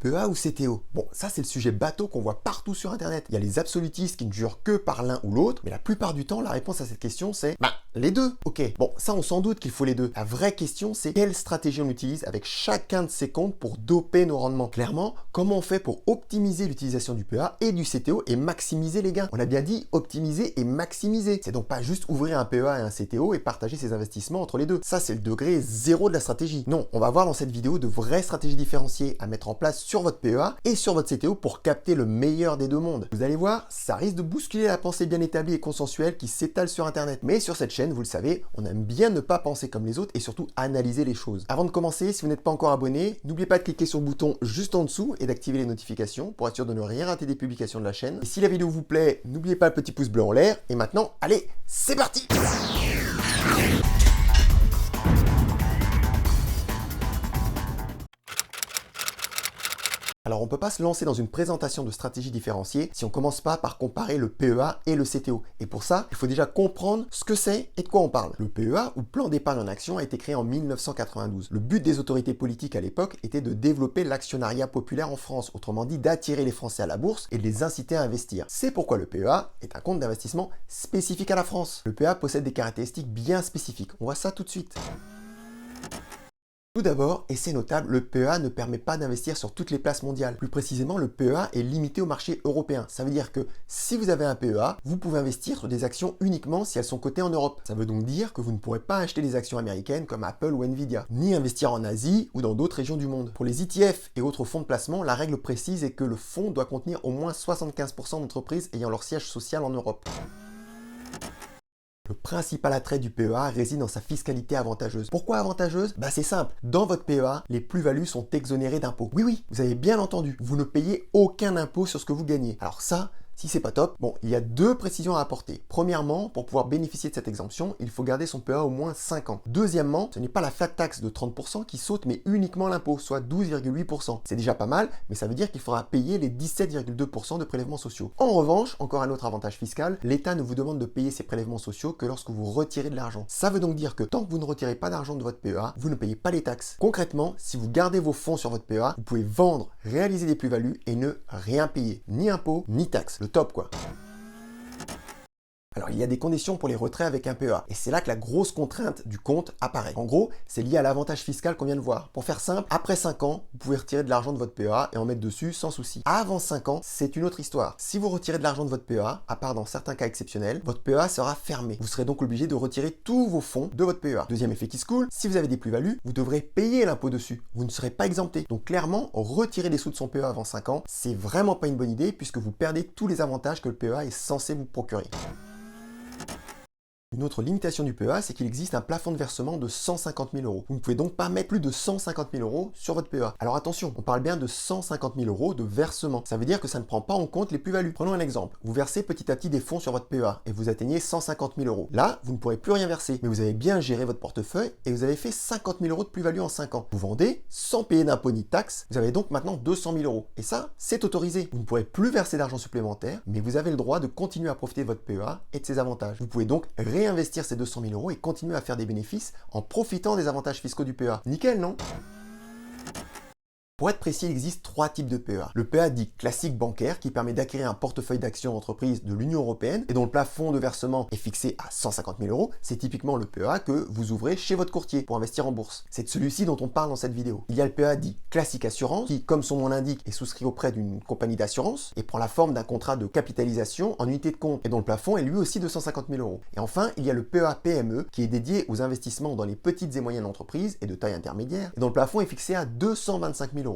PEA ou CTO? Bon, ça c'est le sujet bateau qu'on voit partout sur internet. Il y a les absolutistes qui ne jurent que par l'un ou l'autre, mais la plupart du temps, la réponse à cette question c'est les deux. Ok, bon, ça on s'en doute qu'il faut les deux. La vraie question c'est quelle stratégie on utilise avec chacun de ces comptes pour doper nos rendements. Clairement, comment on fait pour optimiser l'utilisation du PEA et du CTO et maximiser les gains? On a bien dit optimiser et maximiser. C'est donc pas juste ouvrir un PEA et un CTO et partager ses investissements entre les deux. Ça c'est le degré zéro de la stratégie. Non, on va voir dans cette vidéo de vraies stratégies différenciées à mettre en place sur votre PEA et sur votre CTO pour capter le meilleur des deux mondes. Vous allez voir, ça risque de bousculer la pensée bien établie et consensuelle qui s'étale sur internet. Mais sur cette chaîne, vous le savez, on aime bien ne pas penser comme les autres et surtout analyser les choses. Avant de commencer, si vous n'êtes pas encore abonné, n'oubliez pas de cliquer sur le bouton juste en dessous et d'activer les notifications pour être sûr de ne rien rater des publications de la chaîne. Et si la vidéo vous plaît, n'oubliez pas le petit pouce bleu en l'air. Et maintenant, allez, c'est parti! Alors on ne peut pas se lancer dans une présentation de stratégie différenciée si on ne commence pas par comparer le PEA et le CTO. Et pour ça, il faut déjà comprendre ce que c'est et de quoi on parle. Le PEA, ou plan d'épargne en action, a été créé en 1992. Le but des autorités politiques à l'époque était de développer l'actionnariat populaire en France, autrement dit d'attirer les Français à la bourse et de les inciter à investir. C'est pourquoi le PEA est un compte d'investissement spécifique à la France. Le PEA possède des caractéristiques bien spécifiques. On voit ça tout de suite. Tout d'abord, et c'est notable, le PEA ne permet pas d'investir sur toutes les places mondiales. Plus précisément, le PEA est limité au marché européen. Ça veut dire que si vous avez un PEA, vous pouvez investir sur des actions uniquement si elles sont cotées en Europe. Ça veut donc dire que vous ne pourrez pas acheter des actions américaines comme Apple ou Nvidia, ni investir en Asie ou dans d'autres régions du monde. Pour les ETF et autres fonds de placement, la règle précise est que le fonds doit contenir au moins 75% d'entreprises ayant leur siège social en Europe. Le principal attrait du PEA réside dans sa fiscalité avantageuse. Pourquoi avantageuse? C'est simple. Dans votre PEA, les plus-values sont exonérées d'impôts. Oui, vous avez bien entendu. Vous ne payez aucun impôt sur ce que vous gagnez. Alors ça, si c'est pas top, il y a deux précisions à apporter. Premièrement, pour pouvoir bénéficier de cette exemption, il faut garder son PEA au moins 5 ans. Deuxièmement, ce n'est pas la flat tax de 30% qui saute, mais uniquement l'impôt, soit 12,8%. C'est déjà pas mal, mais ça veut dire qu'il faudra payer les 17,2% de prélèvements sociaux. En revanche, encore un autre avantage fiscal, l'État ne vous demande de payer ces prélèvements sociaux que lorsque vous retirez de l'argent. Ça veut donc dire que tant que vous ne retirez pas d'argent de votre PEA, vous ne payez pas les taxes. Concrètement, si vous gardez vos fonds sur votre PEA, vous pouvez vendre, réaliser des plus-values et ne rien payer, ni impôts, ni taxes. Top quoi. Alors, il y a des conditions pour les retraits avec un PEA. Et c'est là que la grosse contrainte du compte apparaît. En gros, c'est lié à l'avantage fiscal qu'on vient de voir. Pour faire simple, après 5 ans, vous pouvez retirer de l'argent de votre PEA et en mettre dessus sans souci. Avant 5 ans, c'est une autre histoire. Si vous retirez de l'argent de votre PEA, à part dans certains cas exceptionnels, votre PEA sera fermé. Vous serez donc obligé de retirer tous vos fonds de votre PEA. Deuxième effet qui se coule, si vous avez des plus-values, vous devrez payer l'impôt dessus. Vous ne serez pas exempté. Donc clairement, retirer des sous de son PEA avant 5 ans, c'est vraiment pas une bonne idée puisque vous perdez tous les avantages que le PEA est censé vous procurer. Une autre limitation du PEA, c'est qu'il existe un plafond de versement de 150 000 euros. Vous ne pouvez donc pas mettre plus de 150 000 euros sur votre PEA. Alors attention, on parle bien de 150 000 euros de versement. Ça veut dire que ça ne prend pas en compte les plus-values. Prenons un exemple. Vous versez petit à petit des fonds sur votre PEA et vous atteignez 150 000 euros. Là, vous ne pourrez plus rien verser, mais vous avez bien géré votre portefeuille et vous avez fait 50 000 euros de plus-value en 5 ans. Vous vendez sans payer d'impôts ni de taxes. Vous avez donc maintenant 200 000 euros. Et ça, c'est autorisé. Vous ne pourrez plus verser d'argent supplémentaire, mais vous avez le droit de continuer à profiter de votre PEA et de ses avantages. Vous pouvez donc réinvestir ces 200 000 euros et continuer à faire des bénéfices en profitant des avantages fiscaux du PEA. Nickel, non? Pour être précis, il existe 3 types de PEA. Le PEA dit classique bancaire qui permet d'acquérir un portefeuille d'actions d'entreprise de l'Union européenne et dont le plafond de versement est fixé à 150 000 euros. C'est typiquement le PEA que vous ouvrez chez votre courtier pour investir en bourse. C'est de celui-ci dont on parle dans cette vidéo. Il y a le PEA dit classique assurance qui, comme son nom l'indique, est souscrit auprès d'une compagnie d'assurance et prend la forme d'un contrat de capitalisation en unité de compte et dont le plafond est lui aussi de 150 000 euros. Et enfin, il y a le PEA PME qui est dédié aux investissements dans les petites et moyennes entreprises et de taille intermédiaire et dont le plafond est fixé à 225 000 euros.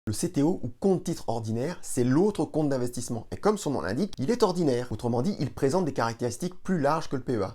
Le CTO ou compte titre ordinaire, c'est l'autre compte d'investissement. Et comme son nom l'indique, il est ordinaire. Autrement dit, il présente des caractéristiques plus larges que le PEA.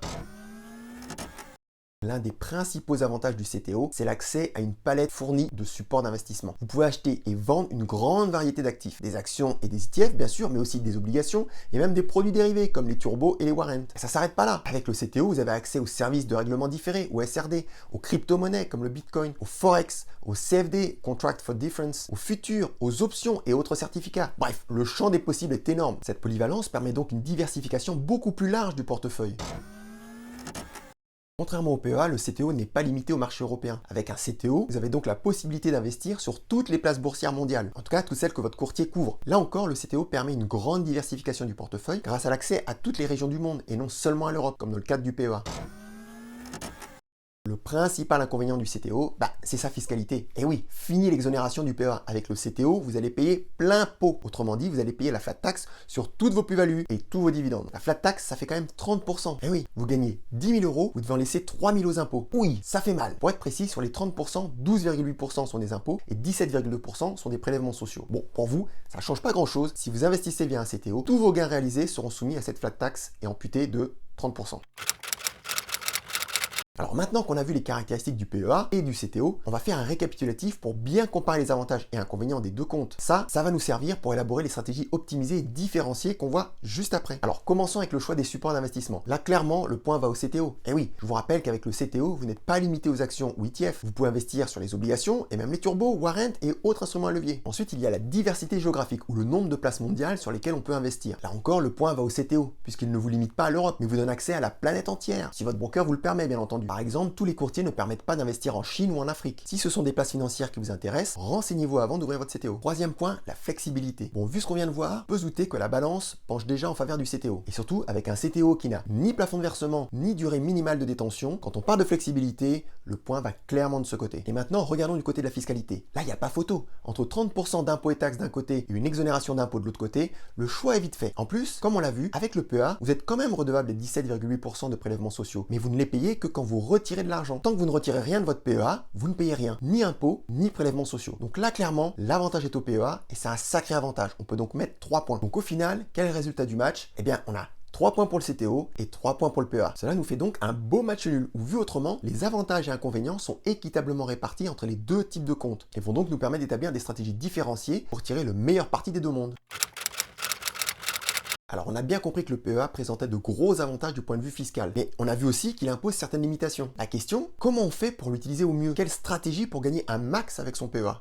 L'un des principaux avantages du CTO, c'est l'accès à une palette fournie de supports d'investissement. Vous pouvez acheter et vendre une grande variété d'actifs, des actions et des ETF bien sûr, mais aussi des obligations et même des produits dérivés comme les turbos et les warrants. Et ça ne s'arrête pas là. Avec le CTO, vous avez accès aux services de règlement différé, au SRD, aux crypto-monnaies comme le Bitcoin, au Forex, au CFD, Contract for Difference, aux futurs, aux options et autres certificats. Bref, le champ des possibles est énorme. Cette polyvalence permet donc une diversification beaucoup plus large du portefeuille. Contrairement au PEA, le CTO n'est pas limité au marché européen. Avec un CTO, vous avez donc la possibilité d'investir sur toutes les places boursières mondiales, en tout cas toutes celles que votre courtier couvre. Là encore, le CTO permet une grande diversification du portefeuille grâce à l'accès à toutes les régions du monde et non seulement à l'Europe, comme dans le cadre du PEA. Le principal inconvénient du CTO, c'est sa fiscalité. Et oui, fini l'exonération du PEA. Avec le CTO, vous allez payer plein pot. Autrement dit, vous allez payer la flat tax sur toutes vos plus-values et tous vos dividendes. La flat tax, ça fait quand même 30%. Et oui, vous gagnez 10 000 €, vous devez en laisser 3 000 aux impôts. Oui, ça fait mal. Pour être précis, sur les 30%, 12,8% sont des impôts et 17,2% sont des prélèvements sociaux. Bon, pour vous, ça ne change pas grand-chose. Si vous investissez via un CTO, tous vos gains réalisés seront soumis à cette flat tax et amputés de 30%. Alors maintenant qu'on a vu les caractéristiques du PEA et du CTO, on va faire un récapitulatif pour bien comparer les avantages et inconvénients des deux comptes. Ça va nous servir pour élaborer les stratégies optimisées et différenciées qu'on voit juste après. Alors commençons avec le choix des supports d'investissement. Là clairement, le point va au CTO. Et oui, je vous rappelle qu'avec le CTO, vous n'êtes pas limité aux actions ou ETF. Vous pouvez investir sur les obligations et même les turbos, warrants et autres instruments à levier. Ensuite, il y a la diversité géographique ou le nombre de places mondiales sur lesquelles on peut investir. Là encore, le point va au CTO, puisqu'il ne vous limite pas à l'Europe, mais vous donne accès à la planète entière, si votre broker vous le permet bien entendu. Par exemple, tous les courtiers ne permettent pas d'investir en Chine ou en Afrique. Si ce sont des places financières qui vous intéressent, renseignez-vous avant d'ouvrir votre CTO. Troisième point, la flexibilité. Bon, vu ce qu'on vient de voir, on peut se douter que la balance penche déjà en faveur du CTO. Et surtout, avec un CTO qui n'a ni plafond de versement, ni durée minimale de détention, quand on parle de flexibilité, le point va clairement de ce côté. Et maintenant, regardons du côté de la fiscalité. Là, il n'y a pas photo. Entre 30% d'impôts et taxes d'un côté et une exonération d'impôts de l'autre côté, le choix est vite fait. En plus, comme on l'a vu, avec le PEA, vous êtes quand même redevable des 17,8% de prélèvements sociaux, mais vous ne les payez que quand vous retirez de l'argent. Tant que vous ne retirez rien de votre PEA, vous ne payez rien, ni impôts, ni prélèvements sociaux. Donc là, clairement, l'avantage est au PEA et c'est un sacré avantage. On peut donc mettre 3 points. Donc au final, quel est le résultat du match? Eh bien, on a 3 points pour le CTO et 3 points pour le PEA. Cela nous fait donc un beau match nul, où vu autrement, les avantages et inconvénients sont équitablement répartis entre les deux types de comptes et vont donc nous permettre d'établir des stratégies différenciées pour tirer le meilleur parti des deux mondes. Alors on a bien compris que le PEA présentait de gros avantages du point de vue fiscal, mais on a vu aussi qu'il impose certaines limitations. La question, comment on fait pour l'utiliser au mieux? Quelle stratégie pour gagner un max avec son PEA?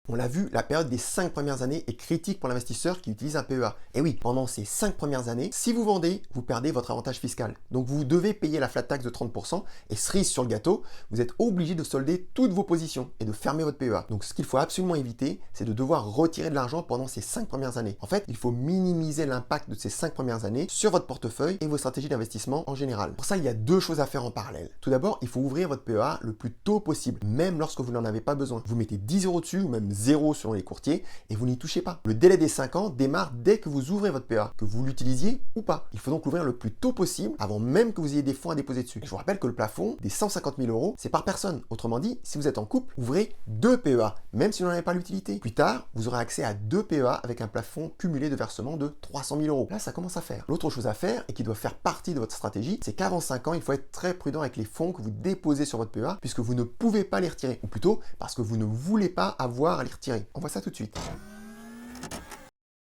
On l'a vu, la période des 5 premières années est critique pour l'investisseur qui utilise un PEA. Et oui, pendant ces 5 premières années, si vous vendez, vous perdez votre avantage fiscal. Donc vous devez payer la flat tax de 30% et cerise sur le gâteau, vous êtes obligé de solder toutes vos positions et de fermer votre PEA. Donc ce qu'il faut absolument éviter, c'est de devoir retirer de l'argent pendant ces 5 premières années. En fait, il faut minimiser l'impact de ces 5 premières années sur votre portefeuille et vos stratégies d'investissement en général. Pour ça, il y a deux choses à faire en parallèle. Tout d'abord, il faut ouvrir votre PEA le plus tôt possible, même lorsque vous n'en avez pas besoin. Vous mettez 10 € dessus ou même 0 selon les courtiers et vous n'y touchez pas. Le délai des 5 ans démarre dès que vous ouvrez votre PEA, que vous l'utilisiez ou pas. Il faut donc l'ouvrir le plus tôt possible avant même que vous ayez des fonds à déposer dessus. Et je vous rappelle que le plafond des 150 000 €, c'est par personne. Autrement dit, si vous êtes en couple, ouvrez 2 PEA, même si vous n'en avez pas l'utilité. Plus tard, vous aurez accès à 2 PEA avec un plafond cumulé de versement de 300 000 €. Là, ça commence à faire. L'autre chose à faire et qui doit faire partie de votre stratégie, c'est qu'avant 5 ans, il faut être très prudent avec les fonds que vous déposez sur votre PEA puisque vous ne pouvez pas les retirer. Ou plutôt, parce que vous ne voulez pas avoir à les retirer. On voit ça tout de suite.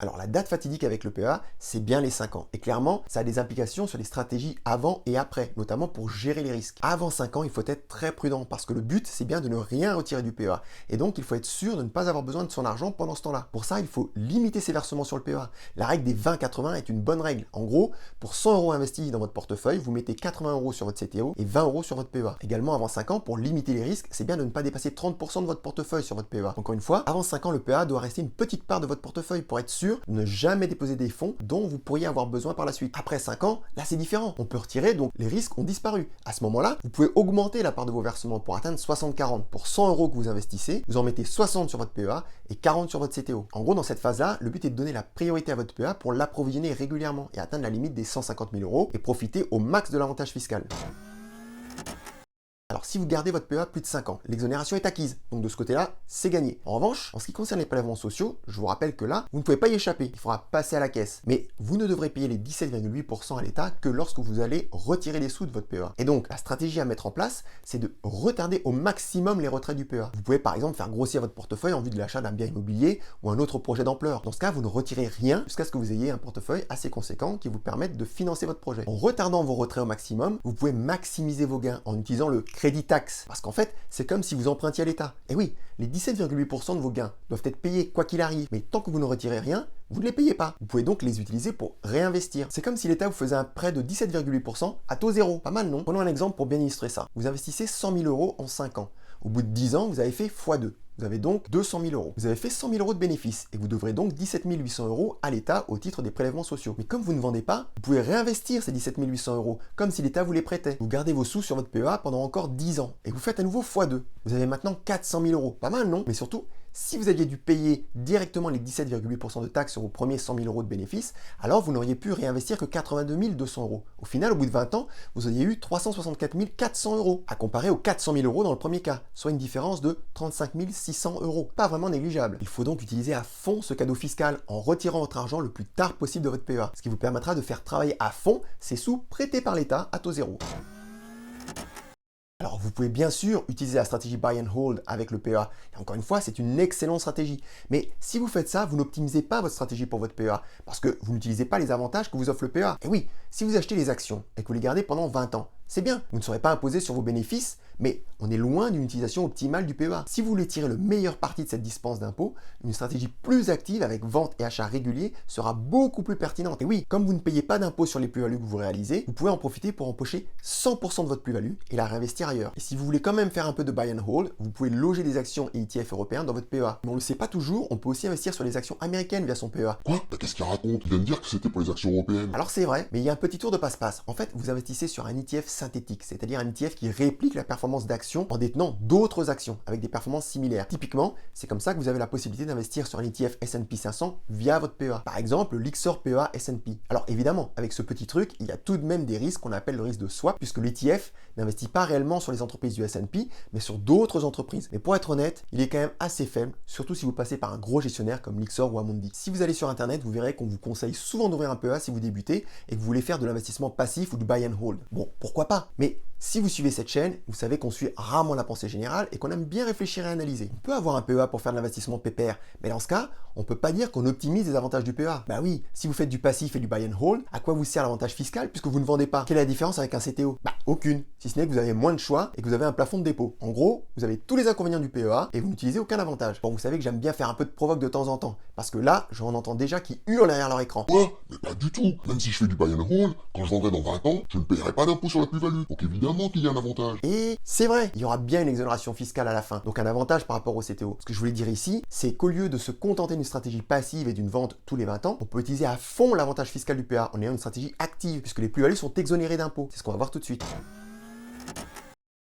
Alors la date fatidique avec le PEA, c'est bien les 5 ans. Et clairement, ça a des implications sur les stratégies avant et après, notamment pour gérer les risques. Avant 5 ans, il faut être très prudent parce que le but, c'est bien de ne rien retirer du PEA. Et donc, il faut être sûr de ne pas avoir besoin de son argent pendant ce temps-là. Pour ça, il faut limiter ses versements sur le PEA. La règle des 20-80 est une bonne règle. En gros, pour 100 € investis dans votre portefeuille, vous mettez 80 € sur votre CTO et 20 € sur votre PEA. Également, avant 5 ans, pour limiter les risques, c'est bien de ne pas dépasser 30% de votre portefeuille sur votre PEA. Encore une fois, avant 5 ans, le PEA doit rester une petite part de votre portefeuille pour être sûr de ne jamais déposer des fonds dont vous pourriez avoir besoin par la suite. Après 5 ans, là c'est différent. On peut retirer, donc les risques ont disparu. À ce moment-là, vous pouvez augmenter la part de vos versements pour atteindre 60-40. Pour 100 € que vous investissez, vous en mettez 60 sur votre PEA et 40 sur votre CTO. En gros, dans cette phase-là, le but est de donner la priorité à votre PEA pour l'approvisionner régulièrement et atteindre la limite des 150 000 € et profiter au max de l'avantage fiscal. Alors si vous gardez votre PEA plus de 5 ans, l'exonération est acquise, donc de ce côté-là, c'est gagné. En revanche, en ce qui concerne les prélèvements sociaux, je vous rappelle que là, vous ne pouvez pas y échapper, il faudra passer à la caisse. Mais vous ne devrez payer les 17,8% à l'État que lorsque vous allez retirer les sous de votre PEA. Et donc, la stratégie à mettre en place, c'est de retarder au maximum les retraits du PEA. Vous pouvez par exemple faire grossir votre portefeuille en vue de l'achat d'un bien immobilier ou un autre projet d'ampleur. Dans ce cas, vous ne retirez rien jusqu'à ce que vous ayez un portefeuille assez conséquent qui vous permette de financer votre projet. En retardant vos retraits au maximum, vous pouvez maximiser vos gains en utilisant le crédit taxe. Parce qu'en fait, c'est comme si vous empruntiez à l'État. Et oui, les 17,8% de vos gains doivent être payés quoi qu'il arrive. Mais tant que vous ne retirez rien, vous ne les payez pas. Vous pouvez donc les utiliser pour réinvestir. C'est comme si l'État vous faisait un prêt de 17,8% à taux zéro. Pas mal, non? Prenons un exemple pour bien illustrer ça. Vous investissez 100 000 euros en 5 ans. Au bout de 10 ans, vous avez fait x2. Vous avez donc 200 000 euros. Vous avez fait 100 000 euros de bénéfices et vous devrez donc 17 800 euros à l'État au titre des prélèvements sociaux. Mais comme vous ne vendez pas, vous pouvez réinvestir ces 17 800 euros comme si l'État vous les prêtait. Vous gardez vos sous sur votre PEA pendant encore 10 ans et vous faites à nouveau x2. Vous avez maintenant 400 000 euros. Pas mal, non? Mais surtout, si vous aviez dû payer directement les 17,8% de taxes sur vos premiers 100 000 euros de bénéfices, alors vous n'auriez pu réinvestir que 82 200 euros. Au final, au bout de 20 ans, vous auriez eu 364 400 euros, à comparer aux 400 000 euros dans le premier cas, soit une différence de 35 600 euros. Pas vraiment négligeable. Il faut donc utiliser à fond ce cadeau fiscal en retirant votre argent le plus tard possible de votre PEA, ce qui vous permettra de faire travailler à fond ces sous prêtés par l'État à taux zéro. Alors, vous pouvez bien sûr utiliser la stratégie buy and hold avec le PEA. Et encore une fois, c'est une excellente stratégie. Mais si vous faites ça, vous n'optimisez pas votre stratégie pour votre PEA parce que vous n'utilisez pas les avantages que vous offre le PEA. Et oui, si vous achetez les actions et que vous les gardez pendant 20 ans, c'est bien, vous ne serez pas imposé sur vos bénéfices, mais on est loin d'une utilisation optimale du PEA. Si vous voulez tirer le meilleur parti de cette dispense d'impôt, une stratégie plus active avec vente et achat réguliers sera beaucoup plus pertinente. Et oui, comme vous ne payez pas d'impôt sur les plus-values que vous réalisez, vous pouvez en profiter pour empocher 100% de votre plus-value et la réinvestir ailleurs. Et si vous voulez quand même faire un peu de buy and hold, vous pouvez loger des actions et ETF européens dans votre PEA. Mais on ne le sait pas toujours, on peut aussi investir sur les actions américaines via son PEA. Quoi? Bah, qu'est-ce qu'il raconte? Il vient de dire que c'était pour les actions européennes. Alors c'est vrai, mais il y a un petit tour de passe-passe. En fait, vous investissez sur un ETF synthétique, c'est-à-dire un ETF qui réplique la performance d'actions en détenant d'autres actions avec des performances similaires. Typiquement, c'est comme ça que vous avez la possibilité d'investir sur un ETF S&P 500 via votre PEA. Par exemple, le Lixor PEA S&P. Alors évidemment, avec ce petit truc, il y a tout de même des risques qu'on appelle le risque de swap, puisque l'ETF n'investit pas réellement sur les entreprises du S&P, mais sur d'autres entreprises. Mais pour être honnête, il est quand même assez faible, surtout si vous passez par un gros gestionnaire comme Lixor ou Amundi. Si vous allez sur Internet, vous verrez qu'on vous conseille souvent d'ouvrir un PEA si vous débutez et que vous voulez faire de l'investissement passif ou du buy and hold. Bon, pourquoi pas? Mais si vous suivez cette chaîne, vous savez qu'on suit rarement la pensée générale et qu'on aime bien réfléchir et analyser. On peut avoir un PEA pour faire de l'investissement pépère, mais dans ce cas, on ne peut pas dire qu'on optimise les avantages du PEA. Bah oui, si vous faites du passif et du buy and hold, à quoi vous sert l'avantage fiscal puisque vous ne vendez pas? Quelle est la différence avec un CTO? Bah aucune, si ce n'est que vous avez moins de choix et que vous avez un plafond de dépôt. En gros, vous avez tous les inconvénients du PEA et vous n'utilisez aucun avantage. Bon, vous savez que j'aime bien faire un peu de provoque de temps en temps, parce que là, j'en entends déjà qui hurlent derrière leur écran. Quoi? Mais pas du tout. Même si je fais du buy and hold, quand je vendrai dans 20 ans, je ne paierai pas d'impôt sur la plus-value. Donc évidemment qu'il y a un avantage. Et c'est vrai, il y aura bien une exonération fiscale à la fin, donc un avantage par rapport au CTO. Ce que je voulais dire ici, c'est qu'au lieu de se contenter d'une stratégie passive et d'une vente tous les 20 ans, on peut utiliser à fond l'avantage fiscal du PEA en ayant une stratégie active, puisque les plus-values sont exonérées d'impôts. C'est ce qu'on va voir tout de suite.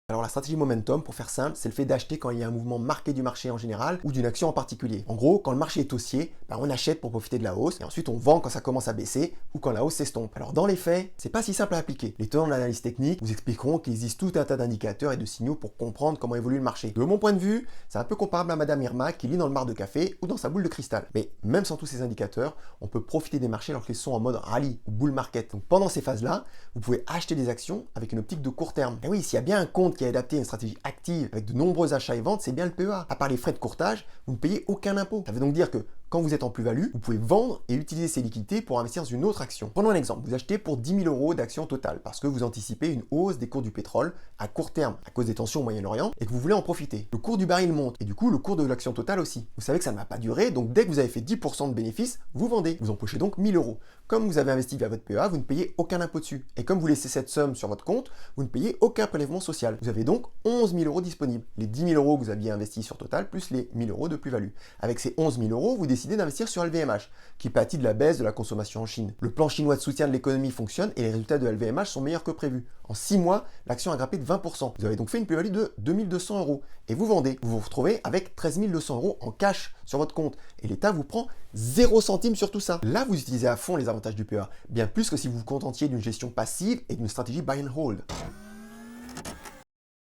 Alors la stratégie momentum, pour faire simple, c'est le fait d'acheter quand il y a un mouvement marqué du marché en général ou d'une action en particulier. En gros, quand le marché est haussier, on achète pour profiter de la hausse et ensuite on vend quand ça commence à baisser ou quand la hausse s'estompe. Alors dans les faits, c'est pas si simple à appliquer. Les tenants de l'analyse technique vous expliqueront qu'il existe tout un tas d'indicateurs et de signaux pour comprendre comment évolue le marché. De mon point de vue, c'est un peu comparable à Madame Irma qui lit dans le mar de café ou dans sa boule de cristal. Mais même sans tous ces indicateurs, on peut profiter des marchés lorsqu'ils sont en mode rallye ou bull market. Donc pendant ces phases-là, vous pouvez acheter des actions avec une optique de court terme. Et oui, s'il y a bien un compte qui est adapté à une stratégie active avec de nombreux achats et ventes, c'est bien le PEA. À part les frais de courtage, vous ne payez aucun impôt. Ça veut donc dire que quand vous êtes en plus-value, vous pouvez vendre et utiliser ces liquidités pour investir dans une autre action. Prenons un exemple, vous achetez pour 10 000 euros d'actions totales parce que vous anticipez une hausse des cours du pétrole à court terme à cause des tensions au Moyen-Orient et que vous voulez en profiter. Le cours du baril monte et du coup le cours de l'action totale aussi. Vous savez que ça ne va pas durer, donc dès que vous avez fait 10% de bénéfices, vous vendez. Vous empochez donc 1000 euros. Comme vous avez investi via votre PEA, vous ne payez aucun impôt dessus. Et comme vous laissez cette somme sur votre compte, vous ne payez aucun prélèvement social. Vous avez donc 11 000 euros disponibles. Les 10 000 euros que vous aviez investis sur Total plus les 1000 euros de plus-value. Avec ces 11 000 euros, vous décidez d'investir sur LVMH, qui pâtit de la baisse de la consommation en Chine. Le plan chinois de soutien de l'économie fonctionne et les résultats de LVMH sont meilleurs que prévu. En 6 mois, l'action a grimpé de 20%. Vous avez donc fait une plus-value de 2200 euros. Et vous vendez. Vous vous retrouvez avec 13 200 euros en cash sur votre compte. Et l'État vous prend 0 centime sur tout ça. Là, vous utilisez à fond les avantages du PEA. Bien plus que si vous vous contentiez d'une gestion passive et d'une stratégie buy and hold.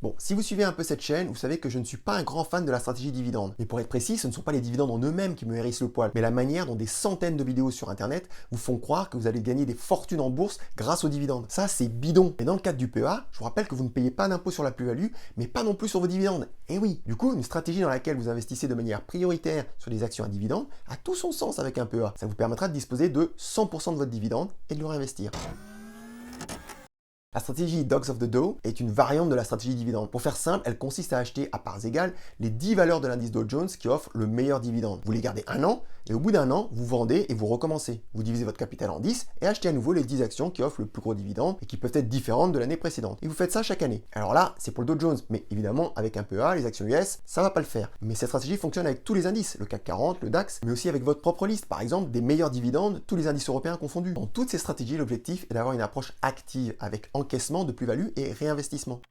Bon, si vous suivez un peu cette chaîne, vous savez que je ne suis pas un grand fan de la stratégie dividende. Mais pour être précis, ce ne sont pas les dividendes en eux-mêmes qui me hérissent le poil, mais la manière dont des centaines de vidéos sur Internet vous font croire que vous allez gagner des fortunes en bourse grâce aux dividendes. Ça, c'est bidon. Et dans le cadre du PEA, je vous rappelle que vous ne payez pas d'impôt sur la plus-value, mais pas non plus sur vos dividendes. Et oui, du coup, une stratégie dans laquelle vous investissez de manière prioritaire sur des actions à dividendes a tout son sens avec un PEA. Ça vous permettra de disposer de 100% de votre dividende et de le réinvestir. La stratégie Dogs of the Dow est une variante de la stratégie dividende. Pour faire simple, elle consiste à acheter à parts égales les 10 valeurs de l'indice Dow Jones qui offrent le meilleur dividende. Vous les gardez un an et au bout d'un an, vous vendez et vous recommencez. Vous divisez votre capital en 10 et achetez à nouveau les 10 actions qui offrent le plus gros dividende et qui peuvent être différentes de l'année précédente. Et vous faites ça chaque année. Alors là, c'est pour le Dow Jones, mais évidemment, avec un PEA, les actions US, ça va pas le faire. Mais cette stratégie fonctionne avec tous les indices, le CAC 40, le DAX, mais aussi avec votre propre liste. Par exemple, des meilleurs dividendes, tous les indices européens confondus. Dans toutes ces stratégies, l'objectif est d'avoir une approche active avec encaissement de plus-value et réinvestissement.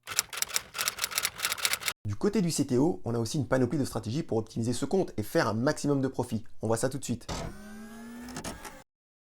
Du côté du CTO, on a aussi une panoplie de stratégies pour optimiser ce compte et faire un maximum de profit. On voit ça tout de suite.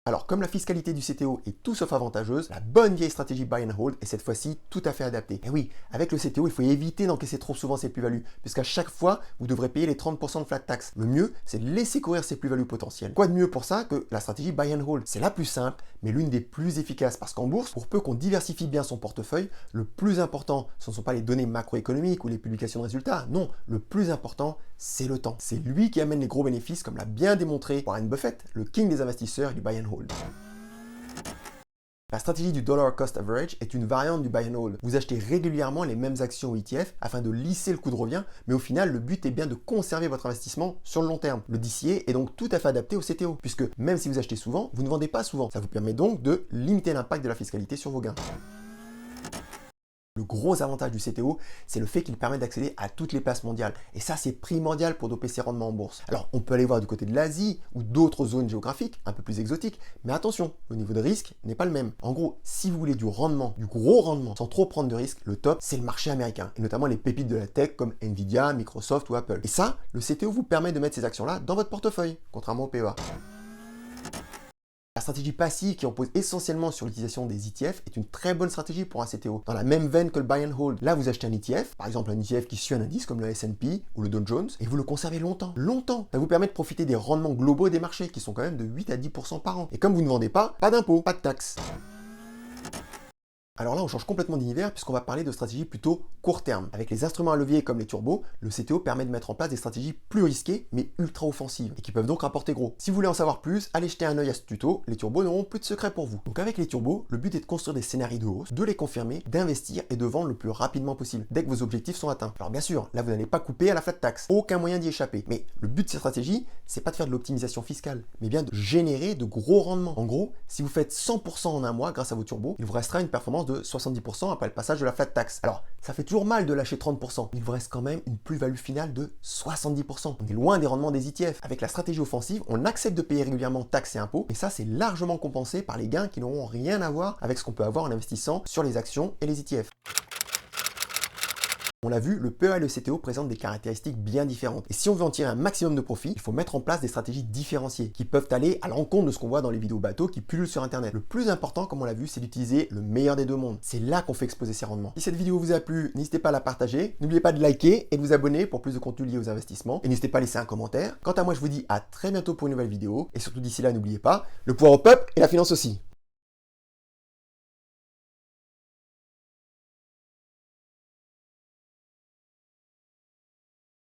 Alors, comme la fiscalité du CTO est tout sauf avantageuse, la bonne vieille stratégie buy and hold est cette fois-ci tout à fait adaptée. Et oui, avec le CTO, il faut éviter d'encaisser trop souvent ses plus-values, puisqu'à chaque fois, vous devrez payer les 30% de flat tax. Le mieux, c'est de laisser courir ses plus-values potentielles. Quoi de mieux pour ça que la stratégie buy and hold? C'est la plus simple, mais l'une des plus efficaces, parce qu'en bourse, pour peu qu'on diversifie bien son portefeuille, le plus important, ce ne sont pas les données macroéconomiques ou les publications de résultats, non, le plus important, c'est le temps. C'est lui qui amène les gros bénéfices, comme l'a bien démontré Warren Buffett, le king des investisseurs et du buy and hold. La stratégie du dollar cost average est une variante du buy and hold. Vous achetez régulièrement les mêmes actions ou ETF afin de lisser le coût de revient, mais au final, le but est bien de conserver votre investissement sur le long terme. Le DCA est donc tout à fait adapté au CTO, puisque même si vous achetez souvent, vous ne vendez pas souvent. Ça vous permet donc de limiter l'impact de la fiscalité sur vos gains. Le gros avantage du CTO, c'est le fait qu'il permet d'accéder à toutes les places mondiales. Et ça, c'est primordial pour doper ses rendements en bourse. Alors, on peut aller voir du côté de l'Asie ou d'autres zones géographiques un peu plus exotiques, mais attention, le niveau de risque n'est pas le même. En gros, si vous voulez du rendement, du gros rendement, sans trop prendre de risques, le top, c'est le marché américain, et notamment les pépites de la tech comme Nvidia, Microsoft ou Apple. Et ça, le CTO vous permet de mettre ces actions-là dans votre portefeuille, contrairement au PEA. La stratégie passive qui repose essentiellement sur l'utilisation des ETF est une très bonne stratégie pour un CTO. Dans la même veine que le buy and hold, là vous achetez un ETF, par exemple un ETF qui suit un indice comme le S&P ou le Dow Jones, et vous le conservez longtemps. Longtemps. Ça vous permet de profiter des rendements globaux des marchés qui sont quand même de 8 à 10% par an. Et comme vous ne vendez pas d'impôts, pas de taxes. Alors là, on change complètement d'univers puisqu'on va parler de stratégies plutôt court terme. Avec les instruments à levier comme les turbos, le CTO permet de mettre en place des stratégies plus risquées mais ultra offensives et qui peuvent donc rapporter gros. Si vous voulez en savoir plus, allez jeter un œil à ce tuto, les turbos n'auront plus de secret pour vous. Donc avec les turbos, le but est de construire des scénarios de hausse, de les confirmer, d'investir et de vendre le plus rapidement possible, dès que vos objectifs sont atteints. Alors bien sûr, là vous n'allez pas couper à la flat tax, aucun moyen d'y échapper. Mais le but de ces stratégies, c'est pas de faire de l'optimisation fiscale, mais bien de générer de gros rendements. En gros, si vous faites 100% en un mois grâce à vos turbos, il vous restera une performance de 70% après le passage de la flat tax. Alors, ça fait toujours mal de lâcher 30%, mais il vous reste quand même une plus-value finale de 70%. On est loin des rendements des ETF. Avec la stratégie offensive, on accepte de payer régulièrement taxes et impôts, et ça, c'est largement compensé par les gains qui n'auront rien à voir avec ce qu'on peut avoir en investissant sur les actions et les ETF. On l'a vu, le PEA et le CTO présentent des caractéristiques bien différentes. Et si on veut en tirer un maximum de profit, il faut mettre en place des stratégies différenciées qui peuvent aller à l'encontre de ce qu'on voit dans les vidéos bateaux qui pullulent sur Internet. Le plus important, comme on l'a vu, c'est d'utiliser le meilleur des deux mondes. C'est là qu'on fait exploser ses rendements. Si cette vidéo vous a plu, n'hésitez pas à la partager. N'oubliez pas de liker et de vous abonner pour plus de contenu lié aux investissements. Et n'hésitez pas à laisser un commentaire. Quant à moi, je vous dis à très bientôt pour une nouvelle vidéo. Et surtout d'ici là, n'oubliez pas, le pouvoir au peuple et la finance aussi.